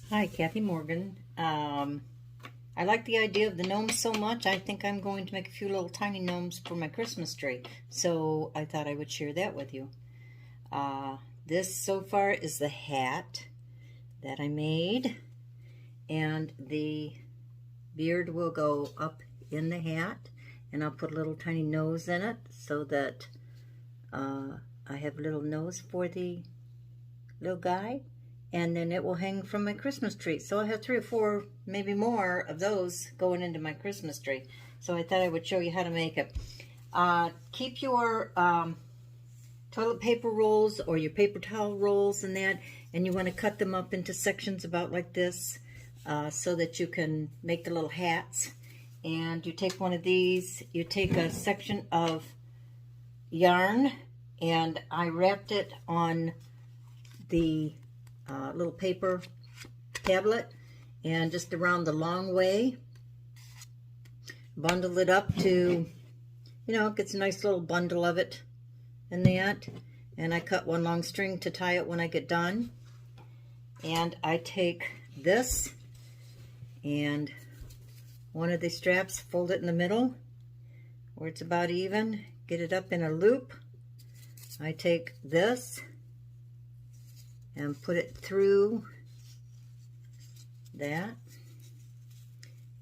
Hi, Kathy Morgan. I like the idea of the gnomes so much, I think I'm going to make a few little tiny gnomes for my Christmas tree. So I thought I would share that with you. This so far is the hat that I made, and the beard will go up in the hat, and I'll put a little tiny nose in it so that I have a little nose for the little guy. And then it will hang from my Christmas tree. So I have 3 or 4, maybe more of those going into my Christmas tree. So I thought I would show you how to make it. Keep your toilet paper rolls or your paper towel rolls and that, and you want to cut them up into sections about like this so that you can make the little hats. And you take one of these, you take a section of yarn, and I wrapped it on the little paper tablet and just around the long way, bundle it up to, it gets a nice little bundle of it in that, and I cut one long string to tie it when I get done. And I take this and one of the straps, fold it in the middle where it's about even, get it up in a loop. I take this and put it through that,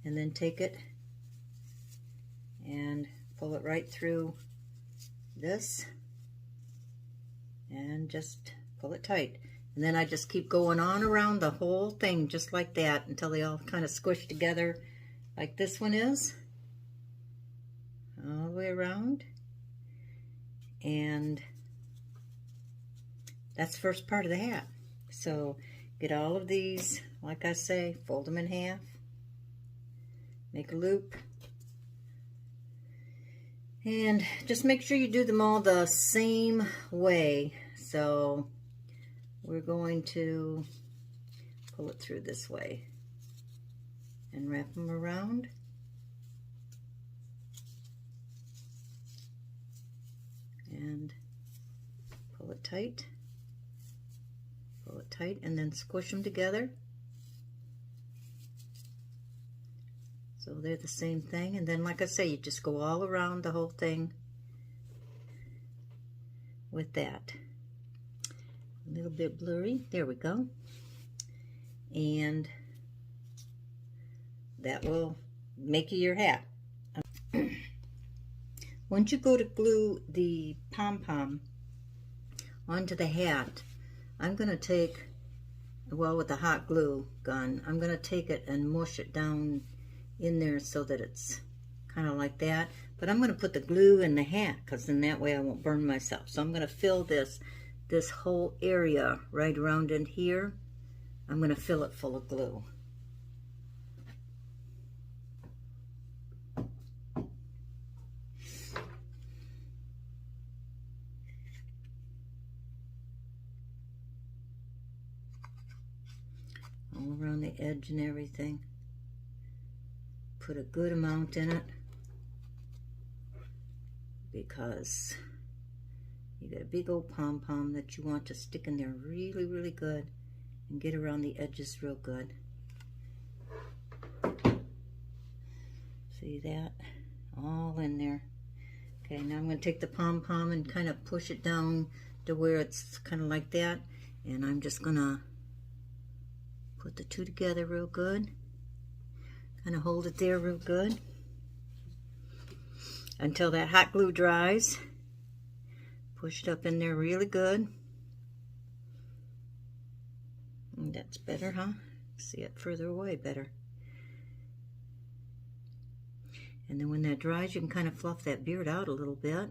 and then take it and pull it right through this and just pull it tight. And then I just keep going on around the whole thing just like that until they all kind of squish together like this one is, all the way around. And that's the first part of the hat. So get all of these, like I say, fold them in half, make a loop, and just make sure you do them all the same way. So we're going to pull it through this way and wrap them around. And pull it tight. Pull it tight and then squish them together. So they're the same thing. And then, like I say, you just go all around the whole thing with that. A little bit blurry. There we go. And that will make you your hat. Once you go to glue the pom-pom onto the hat, I'm going to take, well, with the hot glue gun, I'm going to take it and mush it down in there so that it's kind of like that. But I'm going to put the glue in the hat because then that way I won't burn myself. So I'm going to fill this whole area right around in here. I'm going to fill it full of glue. All around the edge and everything. Put a good amount in it because you got a big old pom-pom that you want to stick in there really, really good and get around the edges real good. See that? All in there. Okay, now I'm going to take the pom-pom and kind of push it down to where it's kind of like that, and I'm just going to put the two together real good. Kind of hold it there real good until that hot glue dries. Push it up in there really good. And that's better, huh? See it further away better. And then when that dries, you can kind of fluff that beard out a little bit.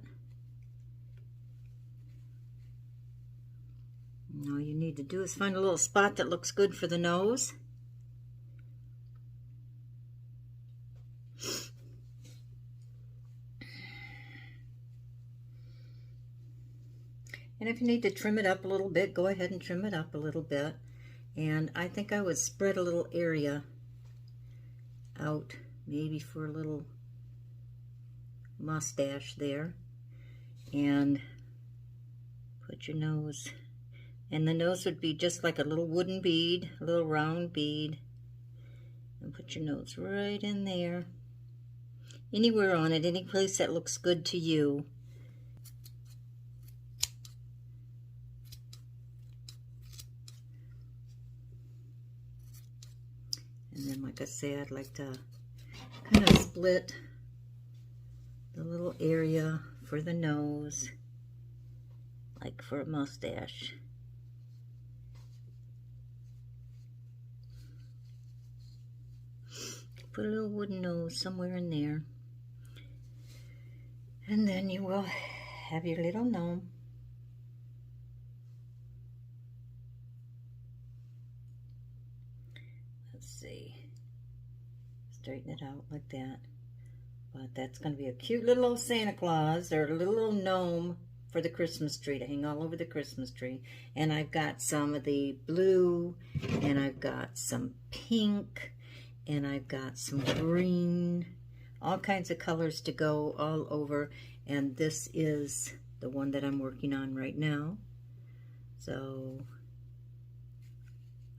And all you need to do is find a little spot that looks good for the nose. And if you need to trim it up a little bit, go ahead and trim it up a little bit. And I think I would spread a little area out, maybe for a little mustache there. And put your nose And the nose would be just like a little wooden bead, a little round bead. And put your nose right in there. Anywhere on it, any place that looks good to you. And then, like I said, I'd like to kind of split the little area for the nose, like for a mustache. Put a little wooden nose somewhere in there. And then you will have your little gnome. Let's see. Straighten it out like that. But that's going to be a cute little old Santa Claus or a little old gnome for the Christmas tree to hang all over the Christmas tree. And I've got some of the blue, and I've got some pink, and I've got some green, all kinds of colors to go all over. And this is the one that I'm working on right now. So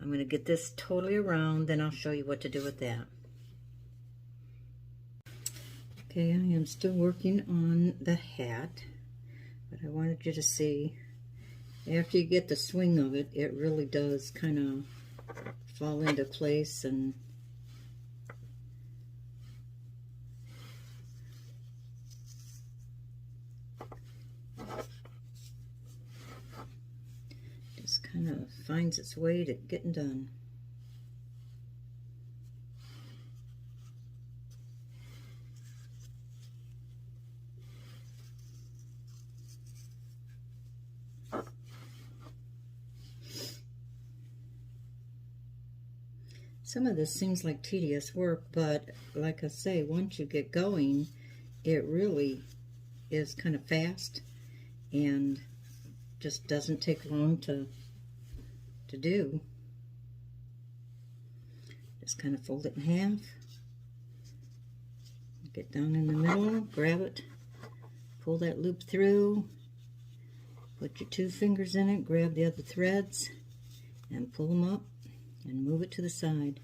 I'm going to get this totally around, then I'll show you what to do with that. Okay, I am still working on the hat, but I wanted you to see, after you get the swing of it, it really does kind of fall into place. And just kind of finds its way to getting done. Some of this seems like tedious work, but like I say, once you get going, it really is kind of fast and just doesn't take long to do. Just kind of fold it in half, get down in the middle, grab it, pull that loop through, put your 2 fingers in it, grab the other threads, and pull them up and move it to the side,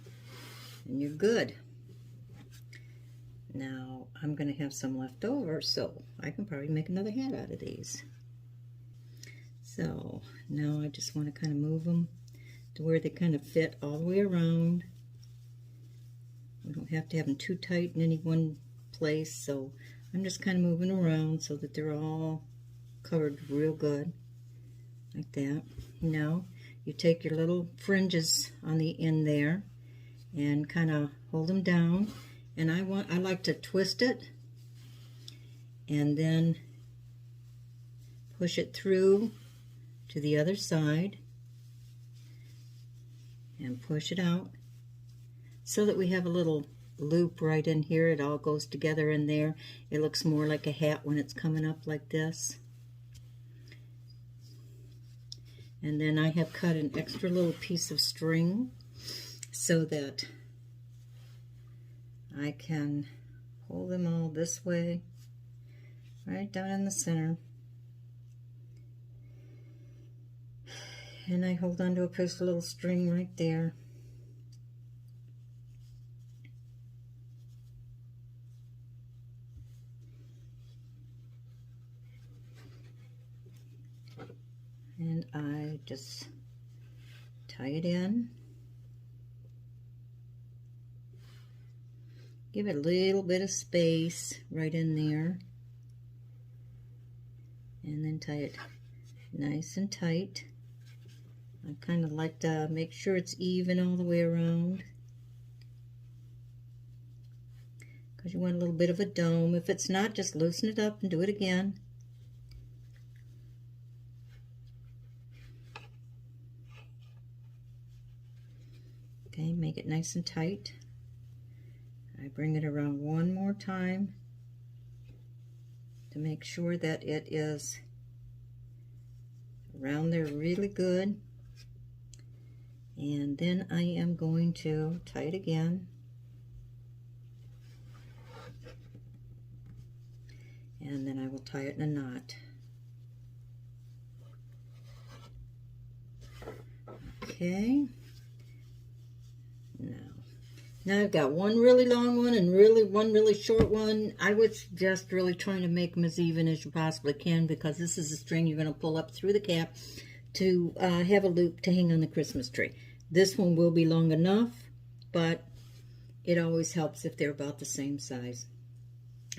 and you're good. Now I'm going to have some left over, so I can probably make another hat out of these. So now I just want to kind of move them to where they kind of fit all the way around. We don't have to have them too tight in any one place, so I'm just kind of moving around so that they're all covered real good, like that. Now you take your little fringes on the end there and kind of hold them down, and I like to twist it and then push it through to the other side and push it out so that we have a little loop right in here. It all goes together in there. It looks more like a hat when it's coming up like this. And then I have cut an extra little piece of string so that I can hold them all this way, right down in the center. And I hold on to a piece of little string right there. And I just tie it in. Give it a little bit of space right in there. And then tie it nice and tight. I kind of like to make sure it's even all the way around, because you want a little bit of a dome. If it's not, just loosen it up and do it again. Okay, make it nice and tight. I bring it around one more time to make sure that it is around there really good. And then I am going to tie it again. And then I will tie it in a knot. Okay. Now I've got one really long one and one really short one. I was just really trying to make them as even as you possibly can, because this is a string you're going to pull up through the cap to have a loop to hang on the Christmas tree. This one will be long enough, but it always helps if they're about the same size.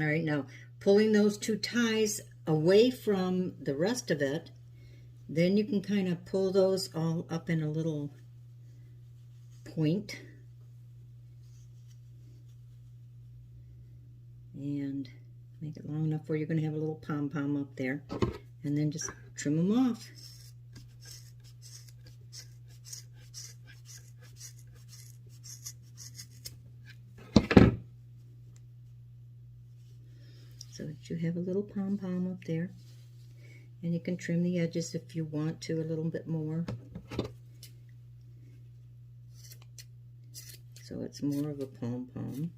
All right, now pulling those two ties away from the rest of it, then you can kind of pull those all up in a little point. And make it long enough where you're going to have a little pom-pom up there. And then just trim them off. So that you have a little pom-pom up there. And you can trim the edges if you want to a little bit more. So it's more of a pom-pom.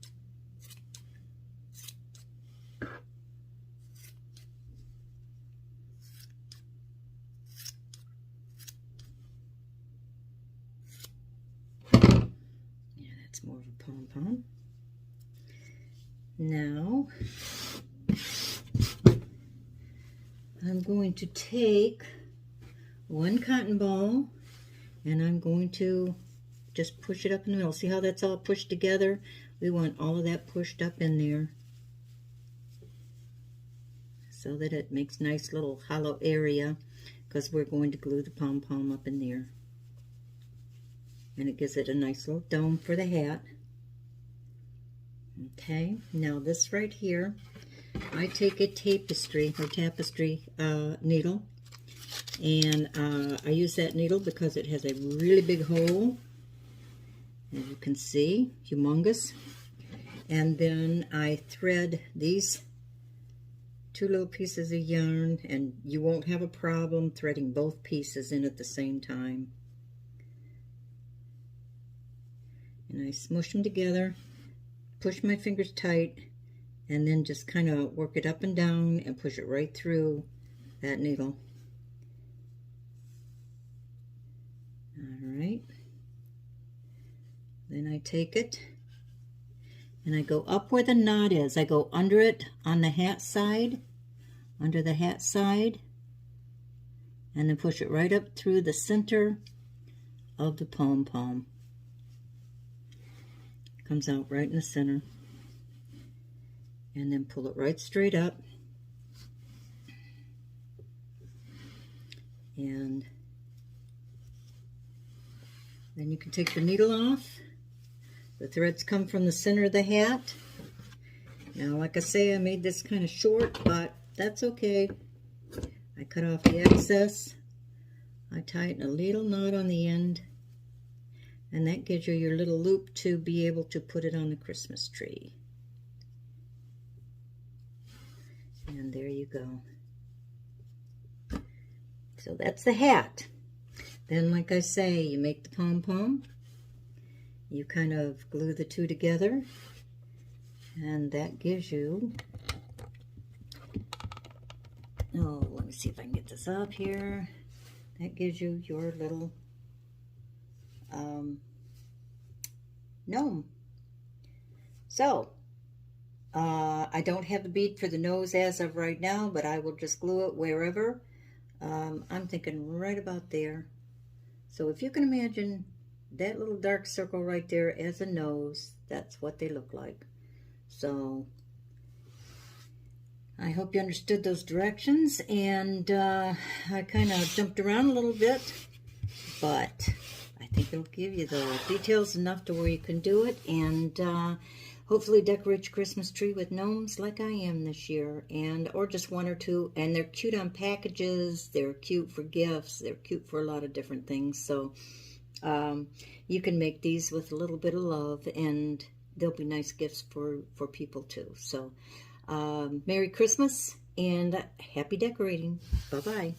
More of a pom-pom. Now I'm going to take one cotton ball and I'm going to just push it up in the middle. See how that's all pushed together? We want all of that pushed up in there so that it makes a nice little hollow area, because we're going to glue the pom-pom up in there. And it gives it a nice little dome for the hat. Okay, now this right here, I take a tapestry needle, and I use that needle because it has a really big hole, as you can see, humongous. And then I thread these two little pieces of yarn, and you won't have a problem threading both pieces in at the same time. And I smush them together, push my fingers tight, and then just kind of work it up and down and push it right through that needle. All right. Then I take it and I go up where the knot is. I go under it on the hat side, under the hat side, and then push it right up through the center of the pom-pom. Comes out right in the center, and then pull it right straight up, and then you can take the needle off. The threads come from the center of the hat. Now, like I say, I made this kind of short, but that's okay. I cut off the excess. I tighten a little knot on the end, and that gives you your little loop to be able to put it on the Christmas tree. And there you go. So that's the hat. Then, like I say, you make the pom-pom. You kind of glue the two together. And that gives you... Oh, let me see if I can get this up here. That gives you your little... gnome. So, I don't have the bead for the nose as of right now, but I will just glue it wherever. I'm thinking right about there. So if you can imagine that little dark circle right there as a nose, that's what they look like. So, I hope you understood those directions, and I kind of jumped around a little bit, but I think it'll give you the details enough to where you can do it, and hopefully decorate your Christmas tree with gnomes like I am this year, or just one or two. And they're cute on packages, they're cute for gifts, they're cute for a lot of different things. So you can make these with a little bit of love, and they'll be nice gifts for people too. So Merry Christmas and happy decorating. Bye-bye.